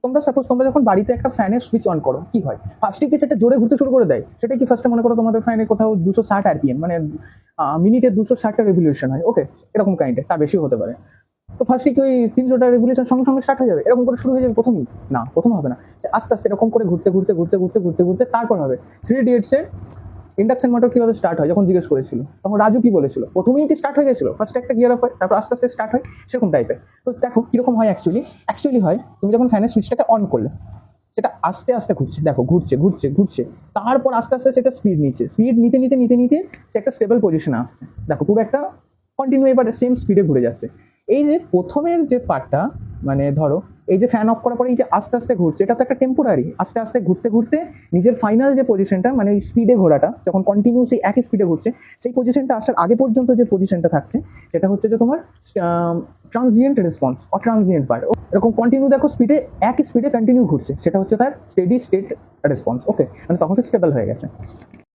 তোমরা যখন বাড়িতে একটা ফ্যানের সুইচ অন করো কি হয়, ফার্স্টে কি সেটা জোরে ঘুরতে শুরু করে দেয়, সেটা কি ফার্স্টে মনে করো তোমাদের ফ্যানে কোথাও 260 আরপিএম, মানে মিনিটে 260টা রেভলিউশন হয়, ওকে, এরকম কাইন্ডের, তার বেশিও হতে পারে। তো ফার্স্টে কি ওই 300টা রেভলিউশন সঙ্গে সঙ্গে স্টার্ট হয়ে যাবে, এরকম করে শুরু হয়ে যাবে প্রথমেই? না, প্রথম হবে না, আস্তে আস্তে এরকম করে ঘুরতে ঘুরতে ঘুরতে ঘুরতে ঘুরতে ঘুরতে তারপর হবে। 3 ইডিয়টস এর ইন্ডাকশন মোটর কিভাবে স্টার্ট হয় যখন জিজ্ঞেস করেছিল, তখন রাজু কি বলেছিল, প্রথমেই কি স্টার্ট হয়ে গেছিল, ফার্স্টে একটা গিয়ার অফ হয় তারপর আস্তে আস্তে স্টার্ট হয়, সেরকম টাইপের। তো দেখো কিরকম হয় অ্যাকচুয়ালি হয়, তুমি যখন ফ্যানের সুইচটাকে অন করলে সেটা আস্তে আস্তে ঘুরছে, দেখো ঘুরছে ঘুরছে ঘুরছে, তারপর আস্তে আস্তে সেটা স্পিড নিচ্ছে, স্পিড নিতে নিতে নিতে নিতে সে একটা স্টেবল পজিশনে আসছে, দেখো পুরো একটা কন্টিনিউ এবার সেম স্পিডে ঘুরে যাচ্ছে। এই যে প্রথমের যে পার্টটা, মানে ধরো এই যে ফ্যান অফ করার পরে এই যে আস্তে আস্তে ঘুরছে, এটা তো একটা টেম্পোরারি, আস্তে আস্তে ঘুরতে ঘুরতে নিজের ফাইনাল যে পজিশনটা, মানে স্পিডে ঘোরাটা যখন কন্টিনিউ সেই একই স্পিডে ঘুরছে, সেই পজিশনটা আসার আগে পর্যন্ত যে পজিশনটা থাকছে সেটা হচ্ছে যে তোমার transient response or transient part. এরকম কন্টিনিউ দেখো স্পিডে, এক স্পিডে কন্টিনিউ ঘুরছে, সেটা হচ্ছে তার স্টেডি স্টেট রেসপন্স, ওকে, মানে তখন সে স্টেবল হয়ে গেছে।